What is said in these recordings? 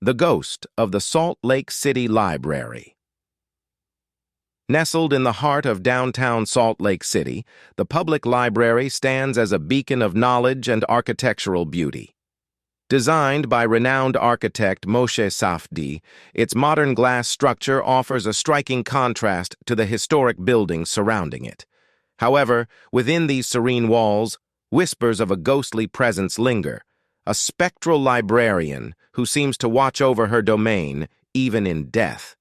The Ghost of the Salt Lake City Library. Nestled in the heart of downtown Salt Lake City, the public library stands as a beacon of knowledge and architectural beauty. Designed by renowned architect Moshe Safdie, its modern glass structure offers a striking contrast to the historic buildings surrounding it. However, within these serene walls, whispers of a ghostly presence linger, a spectral librarian who seems to watch over her domain, even in death.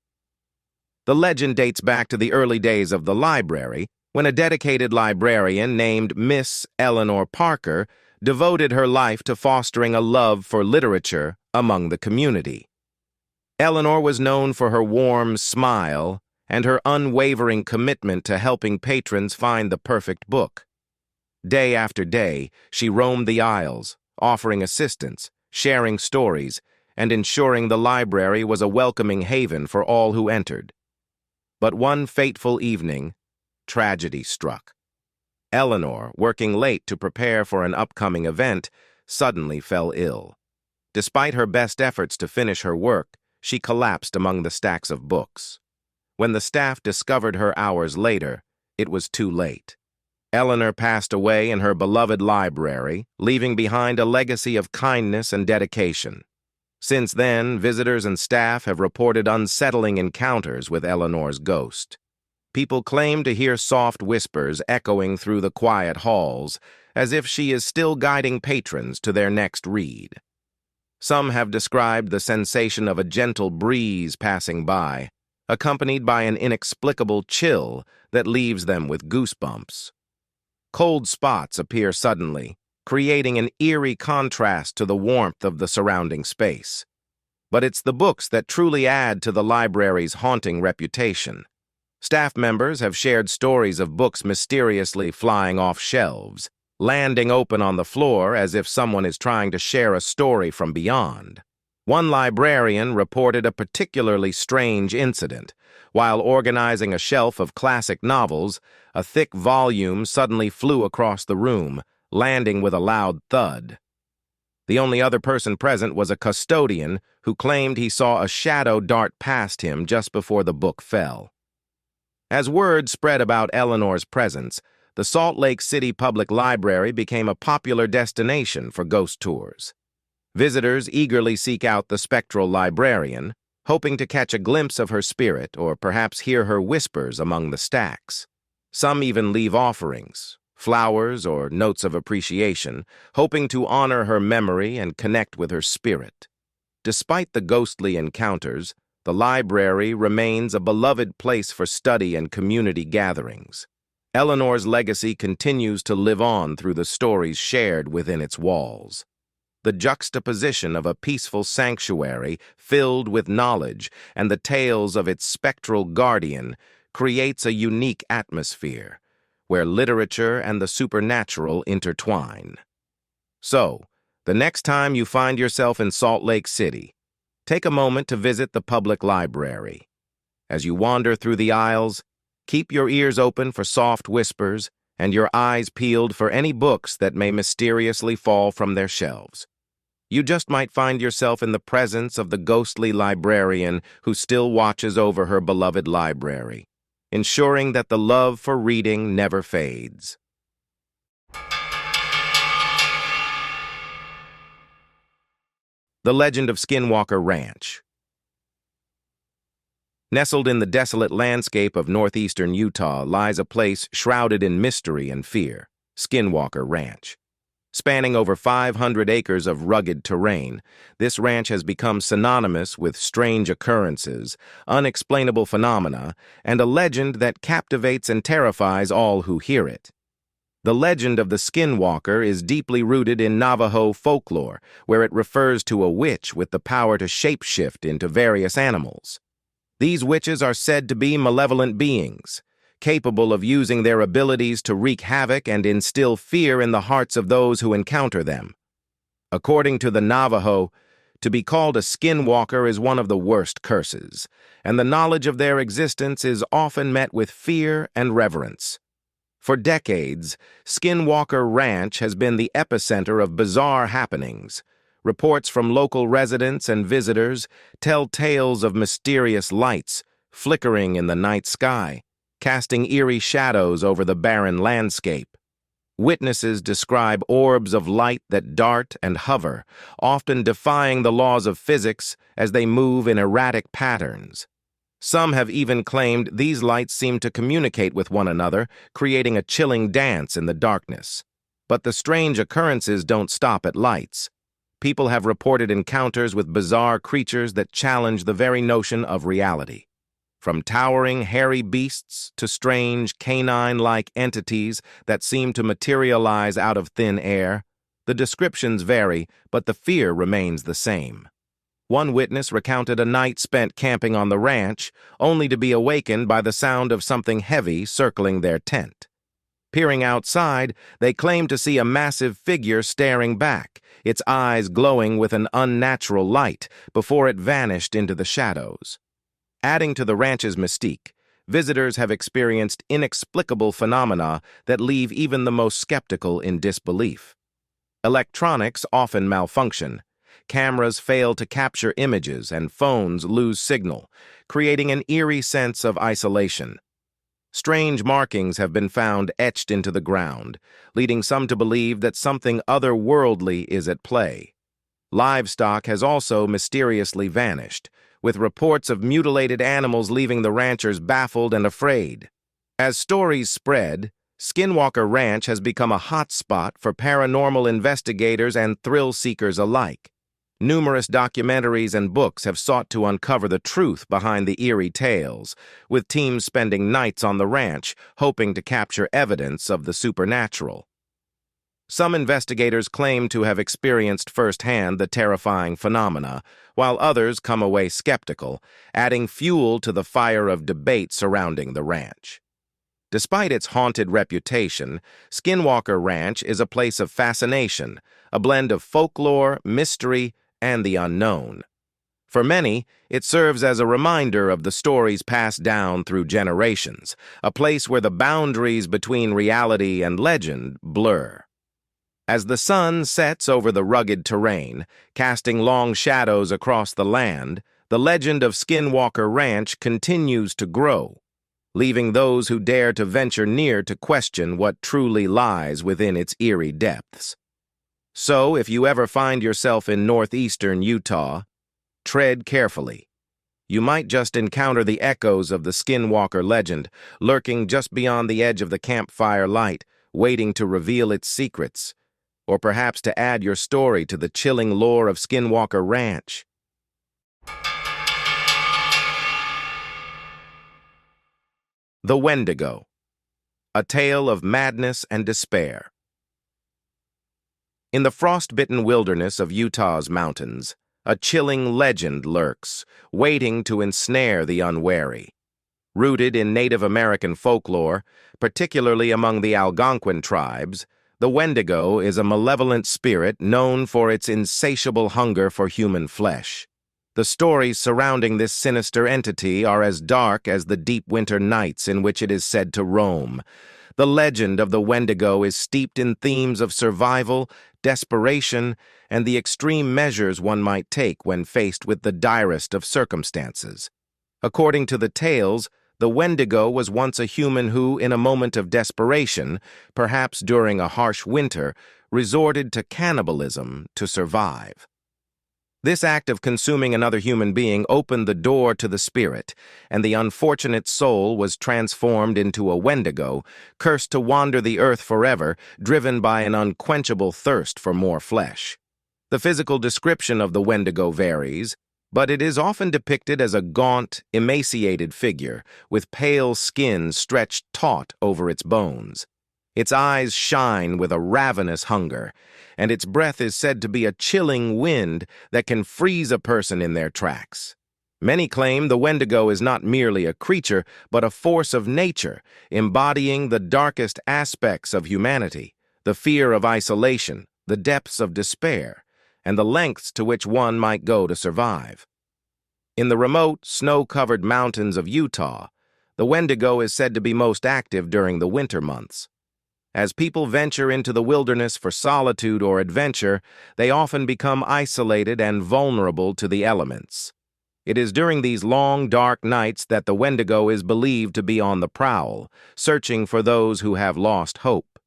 The legend dates back to the early days of the library, when a dedicated librarian named Miss Eleanor Parker devoted her life to fostering a love for literature among the community. Eleanor was known for her warm smile and her unwavering commitment to helping patrons find the perfect book. Day after day, she roamed the aisles, offering assistance, sharing stories, and ensuring the library was a welcoming haven for all who entered. But one fateful evening, tragedy struck. Eleanor, working late to prepare for an upcoming event, suddenly fell ill. Despite her best efforts to finish her work, she collapsed among the stacks of books. When the staff discovered her hours later, it was too late. Eleanor passed away in her beloved library, leaving behind a legacy of kindness and dedication. Since then, visitors and staff have reported unsettling encounters with Eleanor's ghost. People claim to hear soft whispers echoing through the quiet halls, as if she is still guiding patrons to their next read. Some have described the sensation of a gentle breeze passing by, accompanied by an inexplicable chill that leaves them with goosebumps. Cold spots appear suddenly, creating an eerie contrast to the warmth of the surrounding space. But it's the books that truly add to the library's haunting reputation. Staff members have shared stories of books mysteriously flying off shelves, landing open on the floor as if someone is trying to share a story from beyond. One librarian reported a particularly strange incident. While organizing a shelf of classic novels, a thick volume suddenly flew across the room, landing with a loud thud. The only other person present was a custodian who claimed he saw a shadow dart past him just before the book fell. As word spread about Eleanor's presence, the Salt Lake City Public Library became a popular destination for ghost tours. Visitors eagerly seek out the spectral librarian, hoping to catch a glimpse of her spirit or perhaps hear her whispers among the stacks. Some even leave offerings, flowers or notes of appreciation, hoping to honor her memory and connect with her spirit. Despite the ghostly encounters, the library remains a beloved place for study and community gatherings. Eleanor's legacy continues to live on through the stories shared within its walls. The juxtaposition of a peaceful sanctuary filled with knowledge and the tales of its spectral guardian creates a unique atmosphere, where literature and the supernatural intertwine. So, the next time you find yourself in Salt Lake City, take a moment to visit the public library. As you wander through the aisles, keep your ears open for soft whispers and your eyes peeled for any books that may mysteriously fall from their shelves. You just might find yourself in the presence of the ghostly librarian who still watches over her beloved library, ensuring that the love for reading never fades. The Legend of Skinwalker Ranch. Nestled in the desolate landscape of northeastern Utah lies a place shrouded in mystery and fear, Skinwalker Ranch. Spanning over 500 acres of rugged terrain, this ranch has become synonymous with strange occurrences, unexplainable phenomena, and a legend that captivates and terrifies all who hear it. The legend of the Skinwalker is deeply rooted in Navajo folklore, where it refers to a witch with the power to shapeshift into various animals. These witches are said to be malevolent beings, capable of using their abilities to wreak havoc and instill fear in the hearts of those who encounter them. According to the Navajo, to be called a skinwalker is one of the worst curses, and the knowledge of their existence is often met with fear and reverence. For decades, Skinwalker Ranch has been the epicenter of bizarre happenings, Reports from local residents and visitors tell tales of mysterious lights flickering in the night sky, casting eerie shadows over the barren landscape. Witnesses describe orbs of light that dart and hover, often defying the laws of physics as they move in erratic patterns. Some have even claimed these lights seem to communicate with one another, creating a chilling dance in the darkness. But the strange occurrences don't stop at lights. People have reported encounters with bizarre creatures that challenge the very notion of reality. From towering, hairy beasts to strange, canine-like entities that seem to materialize out of thin air, the descriptions vary, but the fear remains the same. One witness recounted a night spent camping on the ranch, only to be awakened by the sound of something heavy circling their tent. Peering outside, they claimed to see a massive figure staring back, its eyes glowing with an unnatural light before it vanished into the shadows. Adding to the ranch's mystique, visitors have experienced inexplicable phenomena that leave even the most skeptical in disbelief. Electronics often malfunction. Cameras fail to capture images and phones lose signal, creating an eerie sense of isolation. Strange markings have been found etched into the ground, leading some to believe that something otherworldly is at play. Livestock has also mysteriously vanished, with reports of mutilated animals leaving the ranchers baffled and afraid. As stories spread, Skinwalker Ranch has become a hotspot for paranormal investigators and thrill-seekers alike. Numerous documentaries and books have sought to uncover the truth behind the eerie tales, with teams spending nights on the ranch, hoping to capture evidence of the supernatural. Some investigators claim to have experienced firsthand the terrifying phenomena, while others come away skeptical, adding fuel to the fire of debate surrounding the ranch. Despite its haunted reputation, Skinwalker Ranch is a place of fascination, a blend of folklore, mystery, and the unknown. For many, it serves as a reminder of the stories passed down through generations, a place where the boundaries between reality and legend blur. As the sun sets over the rugged terrain, casting long shadows across the land, the legend of Skinwalker Ranch continues to grow, leaving those who dare to venture near to question what truly lies within its eerie depths. So, if you ever find yourself in northeastern Utah, tread carefully. You might just encounter the echoes of the Skinwalker legend, lurking just beyond the edge of the campfire light, waiting to reveal its secrets, or perhaps to add your story to the chilling lore of Skinwalker Ranch. The Wendigo, a tale of madness and despair. In the frost-bitten wilderness of Utah's mountains, a chilling legend lurks, waiting to ensnare the unwary. Rooted in Native American folklore, particularly among the Algonquin tribes, the Wendigo is a malevolent spirit known for its insatiable hunger for human flesh. The stories surrounding this sinister entity are as dark as the deep winter nights in which it is said to roam. The legend of the Wendigo is steeped in themes of survival, desperation, and the extreme measures one might take when faced with the direst of circumstances. According to the tales, the Wendigo was once a human who, in a moment of desperation, perhaps during a harsh winter, resorted to cannibalism to survive. This act of consuming another human being opened the door to the spirit, and the unfortunate soul was transformed into a Wendigo, cursed to wander the earth forever, driven by an unquenchable thirst for more flesh. The physical description of the Wendigo varies, but it is often depicted as a gaunt, emaciated figure, with pale skin stretched taut over its bones. Its eyes shine with a ravenous hunger, and its breath is said to be a chilling wind that can freeze a person in their tracks. Many claim the Wendigo is not merely a creature, but a force of nature, embodying the darkest aspects of humanity, the fear of isolation, the depths of despair, and the lengths to which one might go to survive. In the remote, snow-covered mountains of Utah, the Wendigo is said to be most active during the winter months. As people venture into the wilderness for solitude or adventure, they often become isolated and vulnerable to the elements. It is during these long, dark nights that the Wendigo is believed to be on the prowl, searching for those who have lost hope.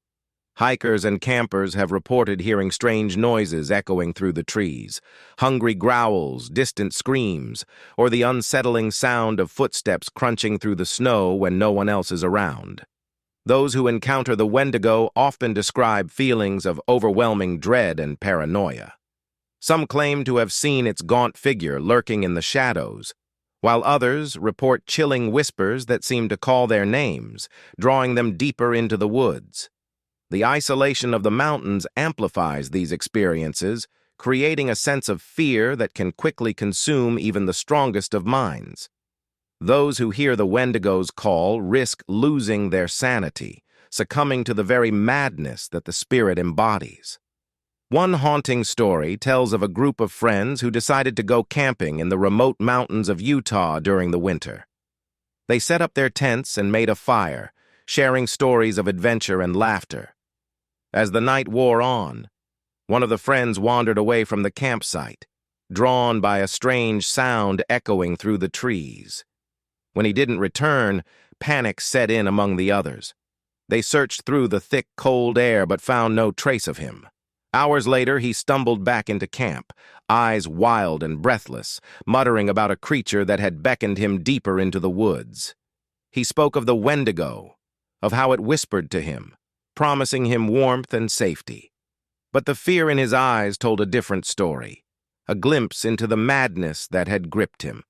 Hikers and campers have reported hearing strange noises echoing through the trees, hungry growls, distant screams, or the unsettling sound of footsteps crunching through the snow when no one else is around. Those who encounter the Wendigo often describe feelings of overwhelming dread and paranoia. Some claim to have seen its gaunt figure lurking in the shadows, while others report chilling whispers that seem to call their names, drawing them deeper into the woods. The isolation of the mountains amplifies these experiences, creating a sense of fear that can quickly consume even the strongest of minds. Those who hear the Wendigo's call risk losing their sanity, succumbing to the very madness that the spirit embodies. One haunting story tells of a group of friends who decided to go camping in the remote mountains of Utah during the winter. They set up their tents and made a fire, sharing stories of adventure and laughter. As the night wore on, one of the friends wandered away from the campsite, drawn by a strange sound echoing through the trees. When he didn't return, panic set in among the others. They searched through the thick, cold air but found no trace of him. Hours later, he stumbled back into camp, eyes wild and breathless, muttering about a creature that had beckoned him deeper into the woods. He spoke of the Wendigo, of how it whispered to him, promising him warmth and safety. But the fear in his eyes told a different story, a glimpse into the madness that had gripped him.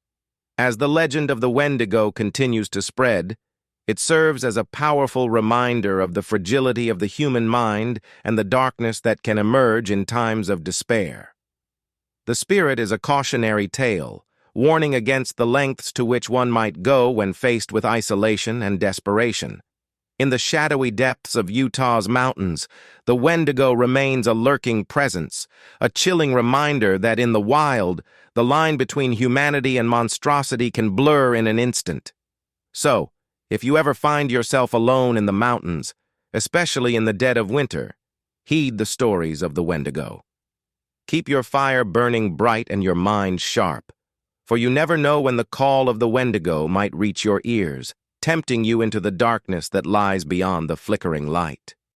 As the legend of the Wendigo continues to spread, it serves as a powerful reminder of the fragility of the human mind and the darkness that can emerge in times of despair. The spirit is a cautionary tale, warning against the lengths to which one might go when faced with isolation and desperation. In the shadowy depths of Utah's mountains, the Wendigo remains a lurking presence, a chilling reminder that in the wild, the line between humanity and monstrosity can blur in an instant. So, if you ever find yourself alone in the mountains, especially in the dead of winter, heed the stories of the Wendigo. Keep your fire burning bright and your mind sharp, for you never know when the call of the Wendigo might reach your ears, tempting you into the darkness that lies beyond the flickering light.